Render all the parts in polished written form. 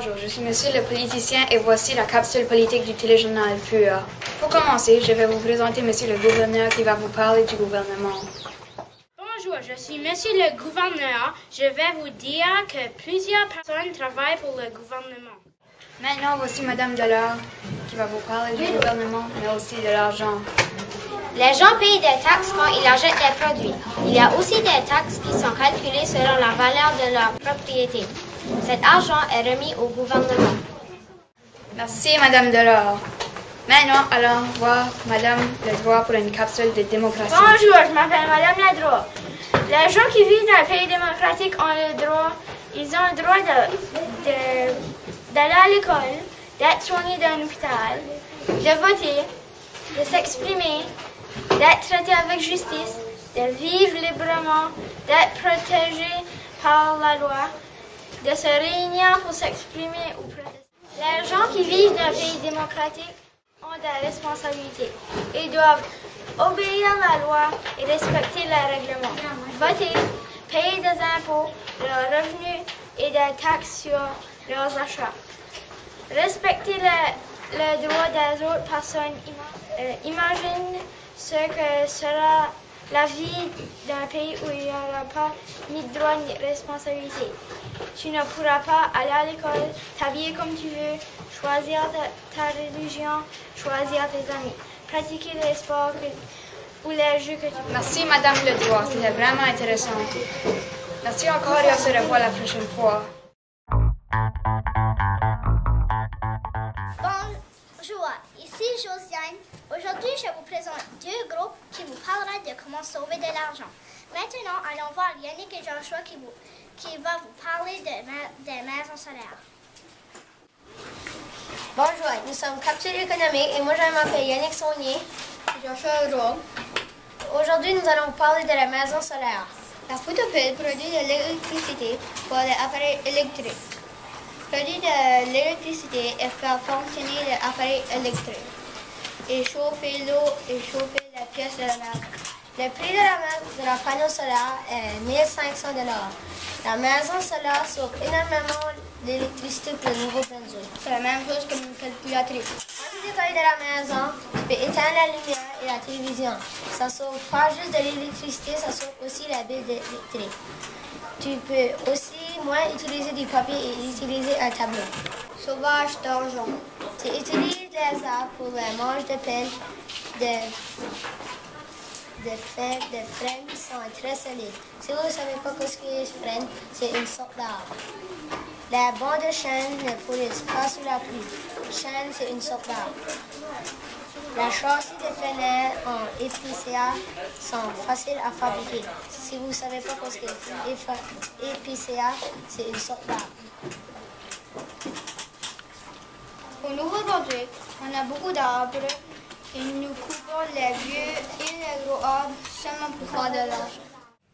Bonjour, je suis Monsieur le politicien et voici la capsule politique du téléjournal Pur. Pour commencer, je vais vous présenter Monsieur le gouverneur qui va vous parler du gouvernement. Bonjour, je suis Monsieur le gouverneur. Je vais vous dire que plusieurs personnes travaillent pour le gouvernement. Maintenant, voici Madame Delors qui va vous parler du gouvernement, mais aussi de l'argent. Les gens payent des taxes quand ils achètent des produits. Il y a aussi des taxes qui sont calculées selon la valeur de leur propriété. Cet argent est remis au gouvernement. Merci Madame Delors. Maintenant, allons voir Madame Ledroit pour une capsule de démocratie. Bonjour, je m'appelle Madame Ledroit. Les gens qui vivent dans un pays démocratique ont le droit, d'aller à l'école, d'être soignés dans un hôpital, de voter, de s'exprimer, d'être traités avec justice, de vivre librement, d'être protégés par la loi, de se réunir pour s'exprimer ou protester. Les gens qui vivent dans un pays démocratique ont des responsabilités. Ils doivent obéir à la loi et respecter les règlements. Voter, payer des impôts, leurs revenus et des taxes sur leurs achats. Respecter les droits des autres personnes. Imagine ce que sera la vie d'un pays où il n'y aura pas ni de droits ni de responsabilités. Tu ne pourras pas aller à l'école, t'habiller comme tu veux, choisir ta religion, choisir tes amis, pratiquer les sports ou les jeux que tu veux. Merci Madame Ledroit, c'était vraiment intéressant. Merci encore et on se revoit la prochaine fois. Bonjour, ici Josiane. Aujourd'hui, je vous présente deux groupes qui vous parleront de comment sauver de l'argent. Maintenant, allons voir Yannick et Joshua qui va vous parler des maisons solaires. Bonjour, nous sommes Capsule économique et moi je m'appelle Yannick Saunier et Joshua Udro. Aujourd'hui, nous allons vous parler de la maison solaire. La photopile produit de l'électricité pour les appareils électriques. Produire de l'électricité et faire fonctionner les appareils électriques. Et chauffer l'eau et chauffer les pièces de la maison. Le prix de la panneau solaire est 1 500 $. La maison solaire sauve énormément d'électricité pour le Nouveau-Brunswick. C'est la même chose que une calculatrice. Quand tu décolles de la maison, tu peux éteindre la lumière et la télévision. Ça sauve pas juste de l'électricité, ça sauve aussi la bille électrique. Tu peux aussi moins utiliser du papier et utiliser un tableau. Sauvage d'argent. Tu utilises les arbres pour les manches de pelle, des freins qui sont très solides. Si vous ne savez pas ce qu'est un frein, c'est une sorte d'arbre. Les bancs de chêne ne pourrissent pas sous la pluie. Chêne, c'est une sorte d'arbre. Les châssis de fenêtres en EPCA sont faciles à fabriquer. Si vous ne savez pas ce qu'est EPCA, c'est une sorte d'arbre. Au Nouveau-Brunswick, on a beaucoup d'arbres et nous coupons les vieux et les gros arbres seulement pour faire de l'argent.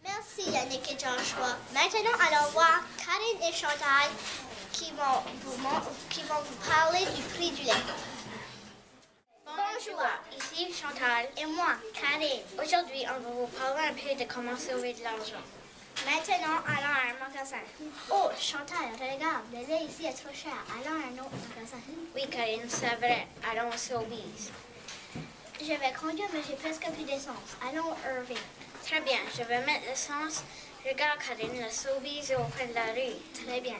Merci Yannick et Joshua. Maintenant, allons voir Karine et Chantal qui vont vous parler du prix du lait. Bonjour, ici Chantal Et moi, Karine. Aujourd'hui, on va vous parler un peu de comment sauver de l'argent. Maintenant, allons à un magasin. Oh, Chantal, regarde, le lait ici est trop cher. Allons à un autre magasin. Oui, Karine, c'est vrai. Allons au Sobeys. Je vais conduire, mais j'ai presque plus d'essence. Allons au Irving. Très bien, je vais mettre l'essence. Regarde, Karine, le Sobeys est au coin de la rue. Très bien.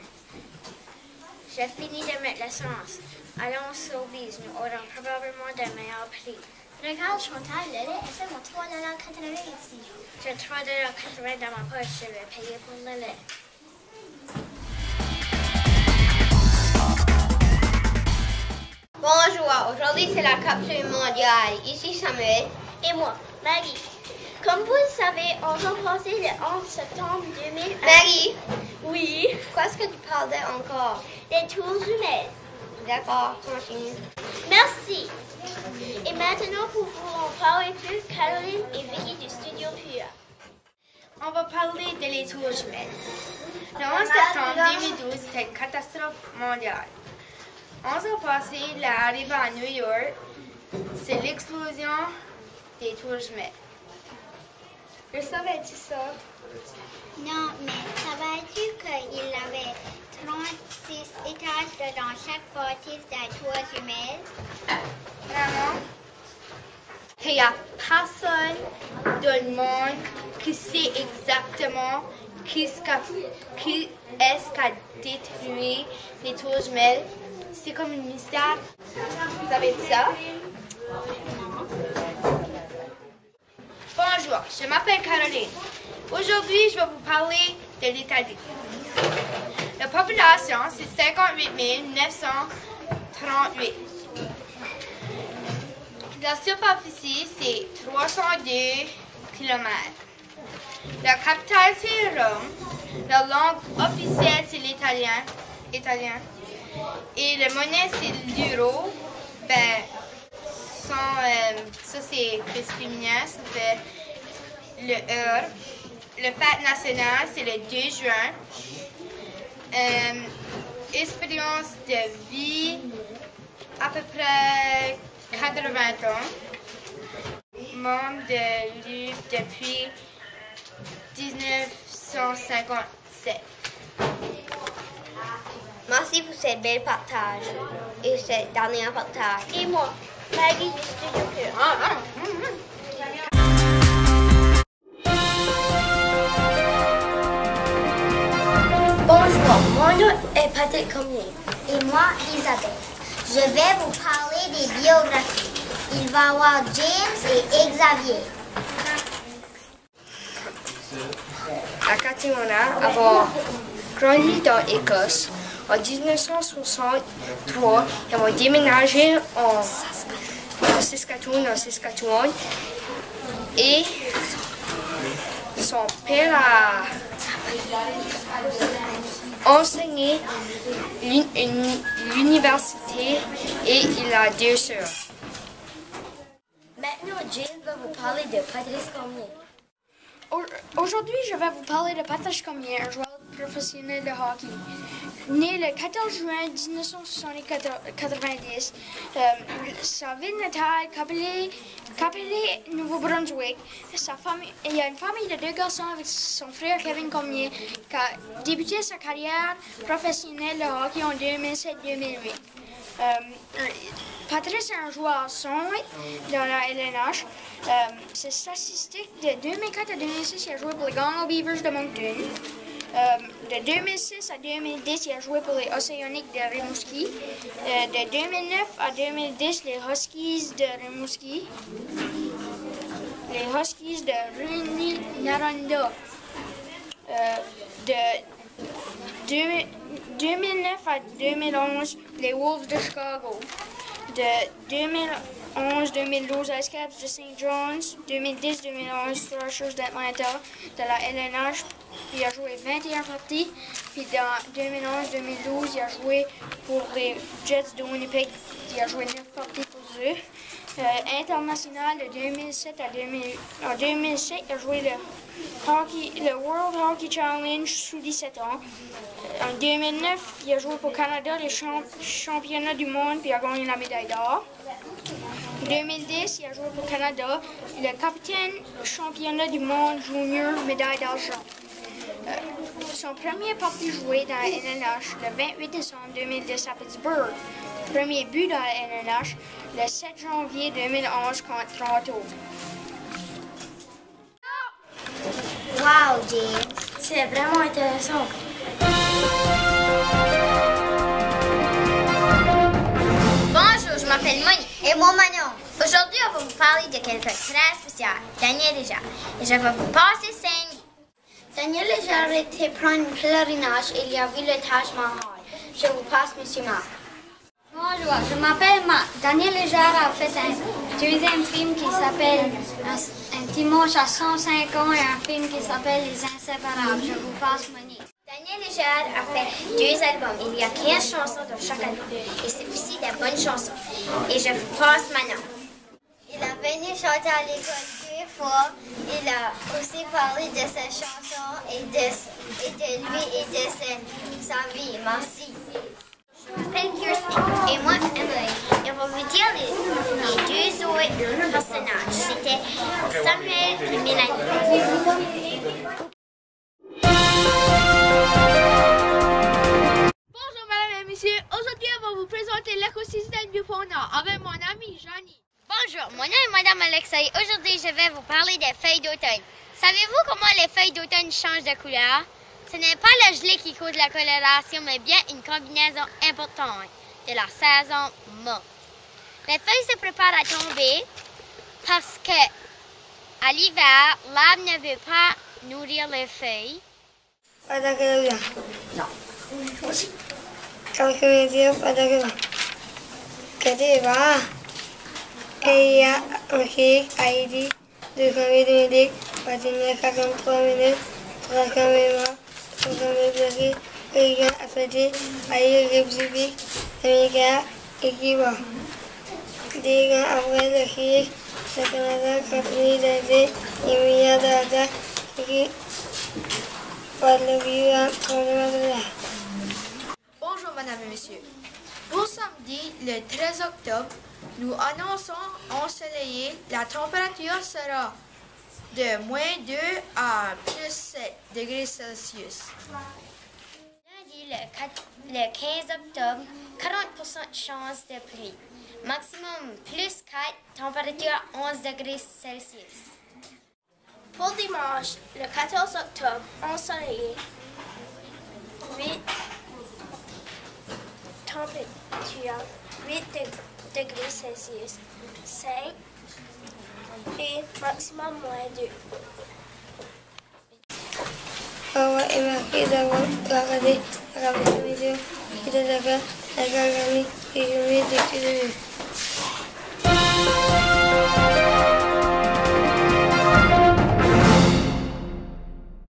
J'ai fini de mettre l'essence. Allons au Sobeys, nous aurons probablement de meilleurs prix. Regarde, Chantal, le lait est seulement 3,80 $ ici. J'ai 3,80 $ dans ma poche, je vais payer pour le lait. Bonjour, aujourd'hui c'est la capsule mondiale. Ici Samuel. Et moi, Marie. Comme vous le savez, on a passé le 11 septembre 2001. Marie, Oui. qu'est-ce que tu parles encore? Les tours humaines. D'accord, continue. Merci. Et maintenant, pour vous en parler plus, Caroline et Vicky du Studio Pur. On va parler de les tours jumelles. Le 11 septembre 2012, c'était une catastrophe mondiale. 11 ans passés, l'arrivée à New York, c'est l'explosion des tours jumelles. Le savais-tu ça? Non, mais savais-tu qu'il avait 36 étages de dans chaque partie des trois jumelles? Maman, il n'y a personne dans le monde qui sait exactement qui est-ce qui a détruit les tours jumelles. C'est comme un mystère. Vous avez dit ça? Bonjour, je m'appelle Caroline. Aujourd'hui, je vais vous parler de l'Italie. La population, c'est 58 938. La superficie, c'est 302 km. La capitale, c'est Rome. La langue officielle, c'est l'italien. Et la monnaie, c'est l'euro. Ça, c'est plus féminin, ça fait le euro. Le fête national, c'est le 2 juin. Expérience de vie, à peu près 80 ans. Membre de l'UE depuis 1957. Merci pour ce bel partage et ce dernier partage. Et moi, Maggie du Studio Pure. Bonjour, mon nom est Patrick Cormier. Et moi, Isabelle. Je vais vous parler des biographies. Il va y avoir James et Xavier. À Katimona, avoir grandi dans l'Écosse. En 1963, ils ont déménagé en Saskatchewan, et son père a enseigné l'université et il a 2 sœurs. Maintenant, James va vous parler de Patrice Cormier. Aujourd'hui, je vais vous parler de Patrice Cormier, un joueur professionnel de hockey. Né le 14 juin 1990, sa ville natale, Capelé, Nouveau-Brunswick. Il y a une famille de 2 garçons avec son frère Kevin Cormier, qui a débuté sa carrière professionnelle de hockey en 2007-2008. Patrice est un joueur sombre dans la LNH. Ses statistiques de 2004 à 2006, il a joué pour les Gano Beavers de Moncton. De 2006 à 2010, il a joué pour les Océaniques de Rimouski. De 2009 à 2010, les Huskies de Rimouski. Les Huskies de Rouyn-Noranda. De 2009 à 2011, les Wolves de Chicago. De 2011-2012, Ice Caps de St. John's. 2010-2011, Thrashers d'Atlanta. De la LNH, il a joué 21 parties. Puis dans 2011-2012, il a joué pour les Jets de Winnipeg. Il a joué 9 parties pour eux. International de 2007 à 2007, il a joué le World Hockey Challenge sous 17 ans. En 2009, il a joué pour Canada, les championnats du monde, puis il a gagné la médaille d'or. En 2010, il a joué pour Canada, le capitaine championnat du monde junior, médaille d'argent. Son premier parti joué dans la LNH le 28 décembre 2010 à Pittsburgh. Premier but dans la LNH le 7 janvier 2011 contre Toronto. Wow, James. C'est vraiment intéressant. Bonjour, je m'appelle Monique. Et moi, Manon. Aujourd'hui, on va vous parler de quelqu'un de très spécial, Daniel Léger. Et je vais vous passer 5 minutes. Daniel Léger était prendre un pèlerinage et il a vu le Taj Mahal. Je vous passe, Monsieur Marc. Bonjour, je m'appelle Marc. Daniel Léger a fait un deuxième film qui s'appelle Un dimanche à 105 ans et un film qui s'appelle Les Inséparables. Je vous passe Monique. Daniel Léger a fait 2 albums. Il y a 15 chansons dans chaque album. Et c'est aussi des bonnes chansons. Et je vous passe maintenant. Il a venu chanter à l'école 2 fois. Il a aussi parlé de ses chansons et de lui et de sa vie. Merci. Je m'appelle Kirsty et moi Emily. Et on va vous dire les 2 autres personnages. C'était Samuel et Mélanie. Bonjour mesdames et messieurs, aujourd'hui présenter l'écosystème du pôle Nord avec mon amie Janie. Bonjour, mon nom est Madame Alexei. Aujourd'hui, je vais vous parler des feuilles d'automne. Savez-vous comment les feuilles d'automne changent de couleur? Ce n'est pas la gelée qui cause la coloration, mais bien une combinaison importante de la saison morte. Les feuilles se préparent à tomber parce que à l'hiver, l'arbre ne veut pas nourrir les feuilles. Pada kerja. Kalau kerja pada kerja. Kerja Iya, masih ID. Kami didik, pastinya akan prominent. Setelah kami beri kerja asal air republik Amerika Ikiwa. Dengan awal lagi, sekarang kami dari Imia Dada Iki. Bonjour Madame et Monsieur. Pour samedi, le 13 octobre, nous annonçons ensoleillé. La température sera de -2 à +7 degrés Celsius. Lundi, le 15 octobre, 40% de chance de pluie. Maximum +4, température 11 degrés Celsius. Pour dimanche, le 14 octobre, ensoleillé, 8 température, 8 degrés Celsius, 5 et maximum -2. Bahwa kita akan video kita dapat agar kami